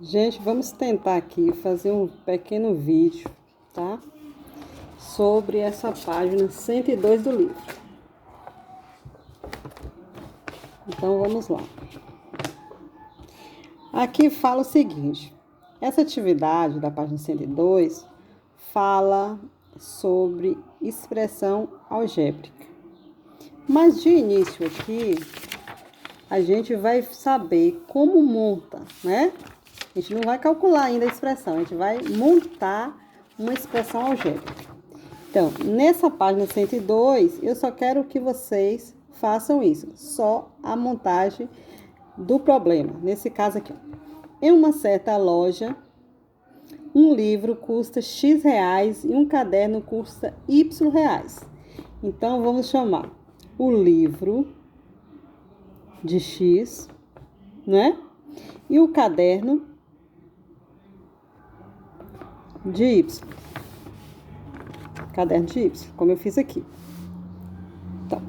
Gente, vamos tentar aqui fazer um pequeno vídeo, tá? Sobre essa página 102 do livro. Então, vamos lá. Aqui fala o seguinte. Essa atividade da página 102 fala sobre expressão algébrica. Mas de início aqui, a gente vai saber como monta, né? A gente não vai calcular ainda a expressão, a gente vai montar uma expressão algébrica. Então, nessa página 102, eu só quero que vocês façam isso, só a montagem do problema. Nesse caso aqui, em uma certa loja, um livro custa X reais e um caderno custa Y reais. Então, vamos chamar o livro de X, né? E o caderno de Y. Caderno de Y, como eu fiz aqui. Então,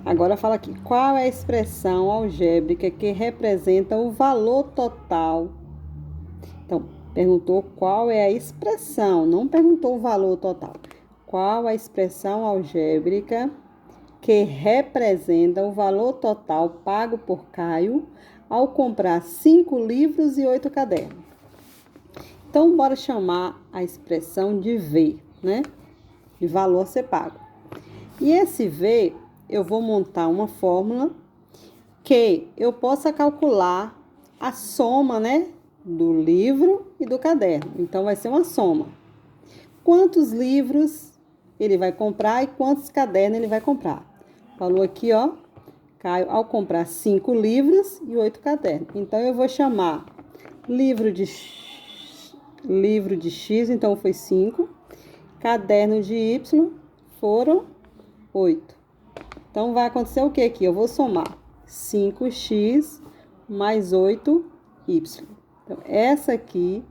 agora fala aqui. Qual é a expressão algébrica que representa o valor total? Então, perguntou qual é a expressão, não perguntou o valor total. Qual a expressão algébrica que representa o valor total pago por Caio ao comprar 5 livros e 8 cadernos? Então, bora chamar a expressão de V, né? De valor a ser pago. E esse V, eu vou montar uma fórmula que eu possa calcular a soma, né? Do livro e do caderno. Então, vai ser uma soma. Quantos livros ele vai comprar e quantos cadernos ele vai comprar? Falou aqui, ó. Caio, ao comprar 5 livros e 8 cadernos. Então, eu vou chamar livro de X, então foi 5. Caderno de Y foram 8. Então, vai acontecer o que aqui? Eu vou somar 5x mais 8y. Então, essa aqui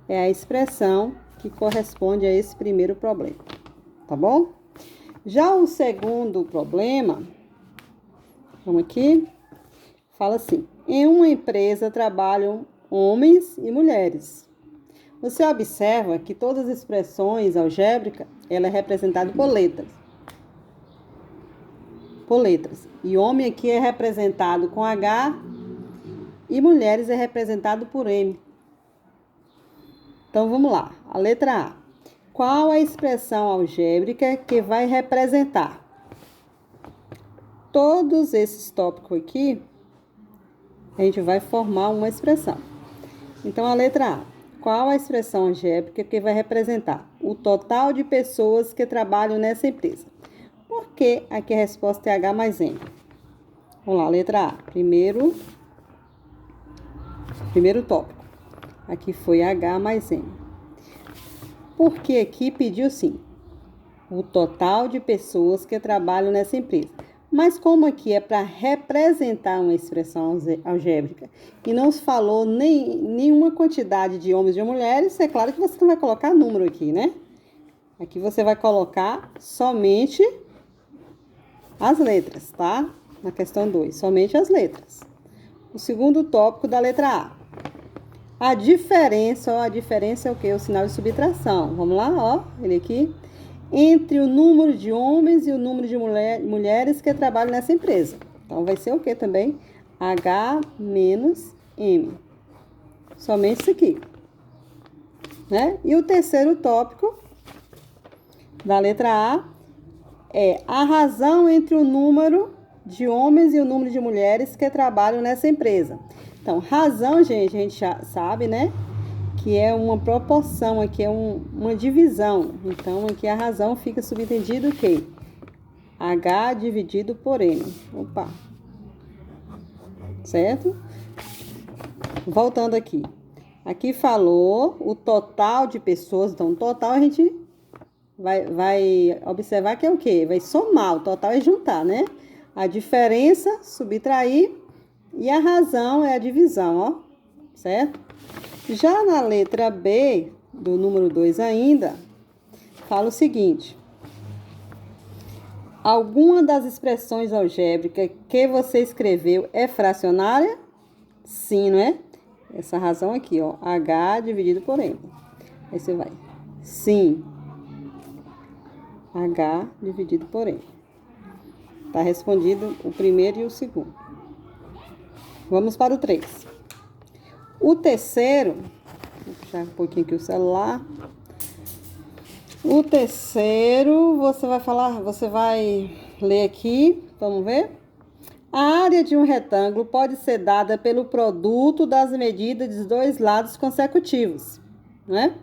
é a expressão que corresponde a esse primeiro problema. Tá bom? Já o segundo problema, vamos aqui, fala assim. Em uma empresa trabalham homens e mulheres. Você observa que todas as expressões algébricas, ela é representada por letras. Por letras. E homem aqui é representado com H e mulheres é representado por M. Então, vamos lá. A letra A. Qual a expressão algébrica que vai representar todos esses tópicos aqui? A gente vai formar uma expressão. Então, a letra A. Qual a expressão algébrica que vai representar o total de pessoas que trabalham nessa empresa? Por que aqui a resposta é H mais M? Vamos lá, letra A. Primeiro tópico. Aqui foi H mais M. Porque aqui pediu sim o total de pessoas que trabalham nessa empresa. Mas como aqui é para representar uma expressão algébrica e não se falou nenhuma quantidade de homens e de mulheres, é claro que você não vai colocar número aqui, né? Aqui você vai colocar somente as letras, tá? Na questão 2, somente as letras. O segundo tópico da letra A. A diferença é o quê? O sinal de subtração. Vamos lá, ó, ele aqui. Entre o número de homens e o número de mulheres que trabalham nessa empresa. Então, vai ser o que também? H menos M. Somente isso aqui. Né? E o terceiro tópico da letra A é a razão entre o número de homens e o número de mulheres que trabalham nessa empresa. Então, razão, gente, a gente já sabe, né? Que é uma proporção, aqui é uma divisão. Então, aqui a razão fica subentendido o quê? H dividido por M. Opa! Certo? Voltando aqui. Aqui falou o total de pessoas. Então, o total a gente vai observar que é o quê? Vai somar. O total é juntar, né? A diferença, subtrair. E a razão é a divisão, ó. Certo? Já na letra B, do número 2 ainda, fala o seguinte. Alguma das expressões algébricas que você escreveu é fracionária? Sim, não é? essa razão aqui, ó, H dividido por M. Aí você vai, sim, H dividido por M. Tá respondido o primeiro e o segundo. Vamos para o 3. O terceiro, vou puxar um pouquinho aqui o celular. O terceiro, você vai ler aqui, vamos ver? A área de um retângulo pode ser dada pelo produto das medidas dos dois lados consecutivos, né?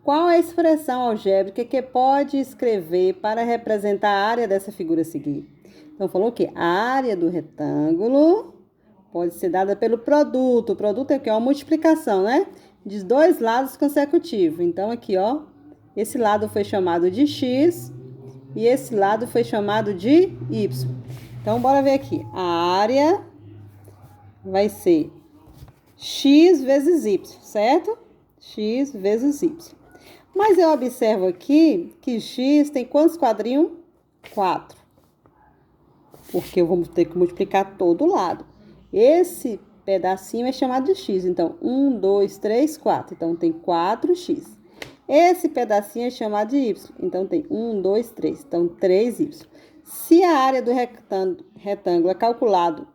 Qual é a expressão algébrica que pode escrever para representar a área dessa figura a seguir? Então, falou que a área do retângulo pode ser dada pelo produto. O produto é o que? Uma multiplicação, né? De dois lados consecutivos. Então, aqui, ó, esse lado foi chamado de X e esse lado foi chamado de Y. Então, bora ver aqui. A área vai ser X vezes Y, certo? X vezes Y. Mas eu observo aqui que X tem quantos quadrinhos? 4. Porque eu vou ter que multiplicar todo lado. Esse pedacinho é chamado de X. Então, 1, 2, 3, 4. Então, tem 4X. Esse pedacinho é chamado de Y. Então, tem 1, 2, 3. Então, 3Y. Se a área do retângulo é calculado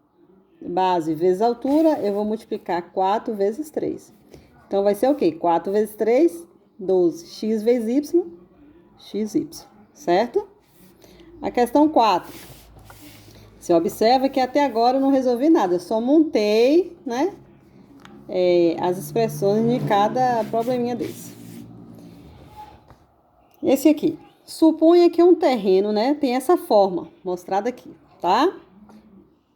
base vezes altura, eu vou multiplicar 4 vezes 3. Então, vai ser o quê? 4 vezes 3, 12. X vezes Y, XY. Certo? A questão 4. Você observa que até agora eu não resolvi nada. Eu só montei, né, as expressões de cada probleminha desse. Esse aqui. Suponha que um terreno, né, tem essa forma mostrada aqui, tá?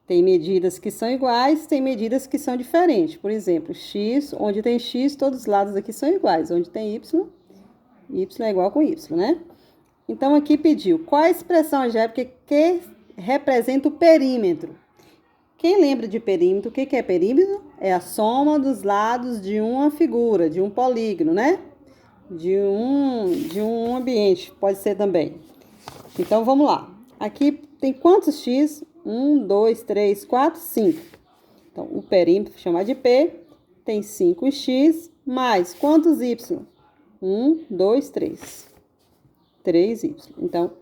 Tem medidas que são iguais, tem medidas que são diferentes. Por exemplo, X, onde tem X, todos os lados aqui são iguais. Onde tem Y, Y é igual com Y, né? Então, aqui pediu qual a expressão algébrica que representa o perímetro. Quem lembra de perímetro? O que é perímetro? É a soma dos lados de uma figura, de um polígono, né? De um ambiente, pode ser também. Então, vamos lá. Aqui tem quantos X? 1, 2, 3, 4, 5. Então, o perímetro, chamado de P, tem 5X mais quantos Y? 1, 2, 3. 3Y. Então,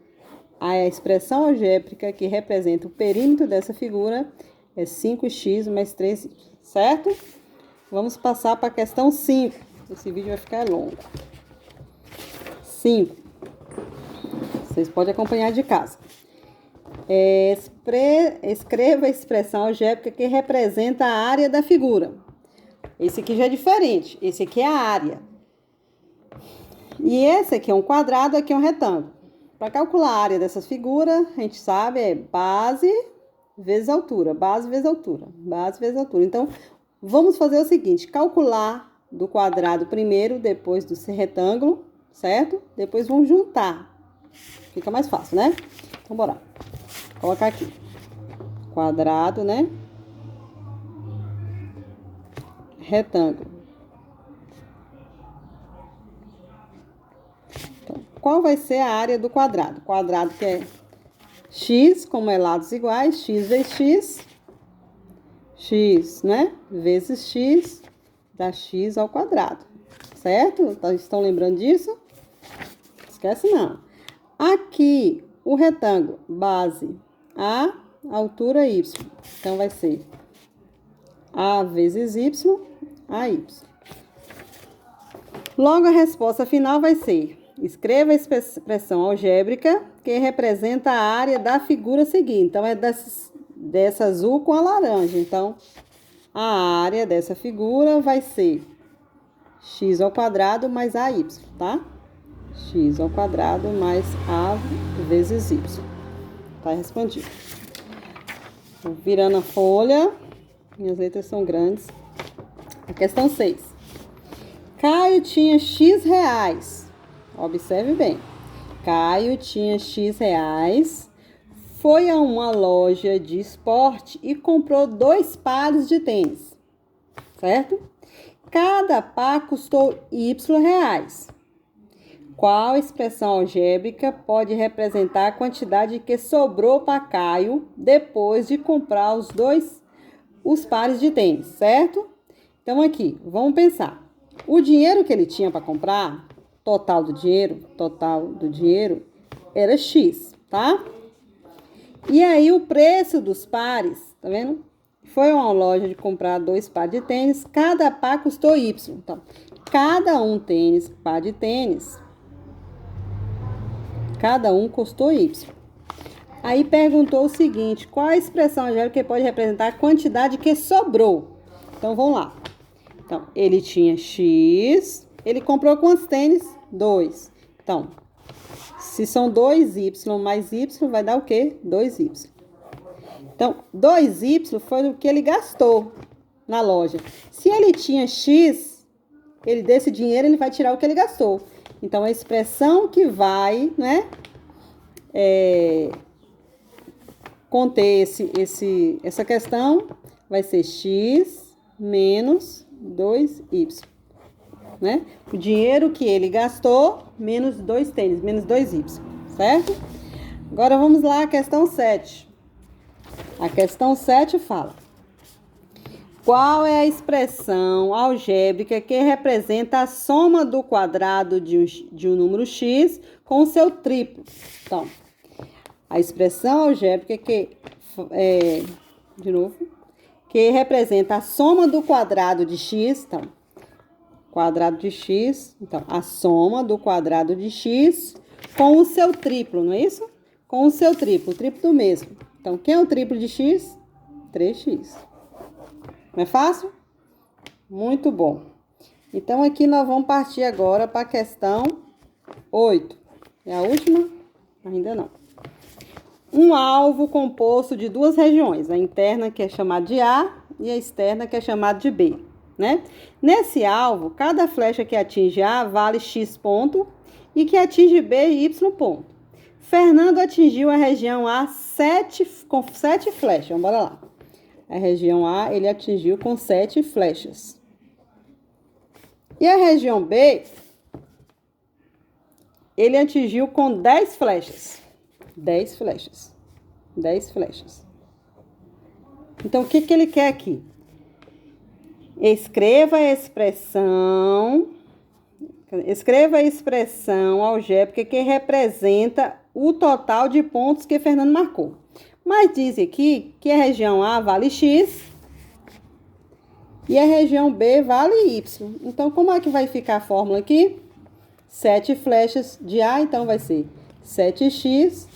a expressão algébrica que representa o perímetro dessa figura é 5x mais 3y, certo? Vamos passar para a questão 5. Esse vídeo vai ficar longo. 5. Vocês podem acompanhar de casa. Escreva a expressão algébrica que representa a área da figura. Esse aqui já é diferente. Esse aqui é a área. E esse aqui é um quadrado, aqui é um retângulo. Para calcular a área dessas figuras, a gente sabe, é base vezes altura. Base vezes altura. Base vezes altura. Então, vamos fazer o seguinte. Calcular do quadrado primeiro, depois do retângulo, certo? Depois vamos juntar. Fica mais fácil, né? Então, bora. Vou colocar aqui. Quadrado, né? Retângulo. Então, qual vai ser a área do quadrado? Quadrado que é x, como é lados iguais, x vezes x. X, né? Vezes x, dá x ao quadrado. Certo? Estão lembrando disso? Esquece não. Aqui, o retângulo, base A, altura y. Então, vai ser A vezes y, AY. Logo, a resposta final vai ser: escreva a expressão algébrica que representa a área da figura seguinte. Então, é dessa azul com a laranja. Então, a área dessa figura vai ser x ao quadrado mais AY, tá? X ao quadrado mais A vezes Y. Tá respondido. Vou virando a folha. Minhas letras são grandes. A questão 6. Caio tinha X reais. Observe bem. Caio tinha X reais. Foi a uma loja de esporte e comprou 2 pares de tênis. Certo? Cada par custou Y reais. Qual expressão algébrica pode representar a quantidade que sobrou para Caio depois de comprar os pares de tênis, certo? Então, aqui, vamos pensar. O dinheiro que ele tinha para comprar, total do dinheiro, era X, tá? E aí, o preço dos pares, tá vendo? Foi a uma loja de comprar 2 pares de tênis, cada par custou Y. Então, cada par de tênis, cada um custou Y. Aí perguntou o seguinte, qual a expressão algébrica que pode representar a quantidade que sobrou? Então, vamos lá. Então, ele tinha X, ele comprou quantos tênis? 2. Então, se são 2Y mais Y, vai dar o quê? 2Y. Então, 2Y foi o que ele gastou na loja. Se ele tinha X, desse dinheiro ele vai tirar o que ele gastou. Então, a expressão que vai, né, conter essa questão vai ser X menos 2Y. Né? O dinheiro que ele gastou menos 2 tênis, menos 2Y, certo? Agora vamos lá à questão 7. A questão 7 fala: qual é a expressão algébrica que representa a soma do quadrado de um número x com o seu triplo? Então, a expressão algébrica que representa a soma do quadrado de x, então, quadrado de x, então, a soma do quadrado de x com o seu triplo, não é isso? Com o seu triplo, o triplo do mesmo. Então, quem é o triplo de x? 3x. Não é fácil? Muito bom. Então, aqui nós vamos partir agora para a questão 8. É a última? Ainda não. Um alvo composto de 2 regiões, a interna que é chamada de A e a externa que é chamada de B, né? Nesse alvo, cada flecha que atinge A vale X ponto e que atinge B Y ponto. Fernando atingiu a região A com 7 flechas. Vamos embora lá. A região A ele atingiu com 7 flechas. E a região B ele atingiu com 10 flechas. 10 flechas. 10 flechas. Então, o que ele quer aqui? Escreva a expressão algébrica que representa o total de pontos que Fernando marcou. Mas diz aqui que a região A vale X e a região B vale Y. Então, como é que vai ficar a fórmula aqui? 7 flechas de A, então vai ser 7x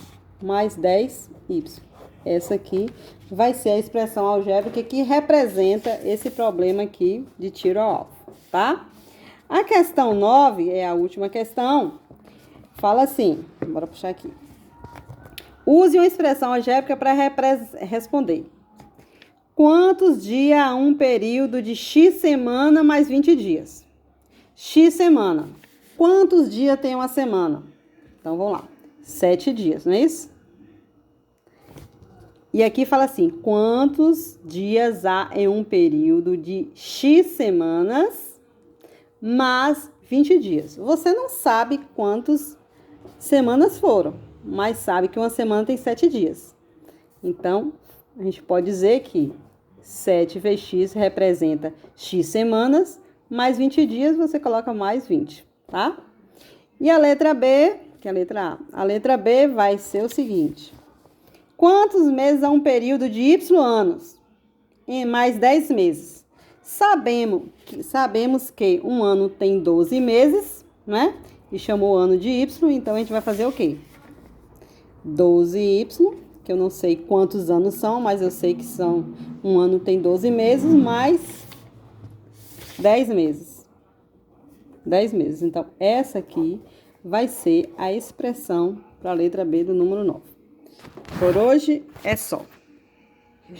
mais 10y. Essa aqui vai ser a expressão algébrica que representa esse problema aqui de tiro ao alvo, tá? A questão 9 é a última questão. Fala assim, bora puxar aqui. Use uma expressão algébrica para responder. Quantos dias há um período de X semana mais 20 dias? X semana. Quantos dias tem uma semana? Então, vamos lá. 7 dias, não é isso? E aqui fala assim, quantos dias há em um período de X semanas mais 20 dias? Você não sabe quantas semanas foram, mas sabe que uma semana tem 7 dias. Então, a gente pode dizer que 7 vezes X representa X semanas, mais 20 dias você coloca mais 20, tá? E a letra B, que é a letra A. A letra B vai ser o seguinte. Quantos meses há um período de Y anos? Em mais 10 meses. Sabemos que um ano tem 12 meses, né? E chamou o ano de Y, então a gente vai fazer o quê? 12Y, que eu não sei quantos anos são, mas eu sei que um ano tem 12 meses, mais 10 meses. 10 meses. Então, essa aqui vai ser a expressão para a letra B do número 9. Por hoje é só.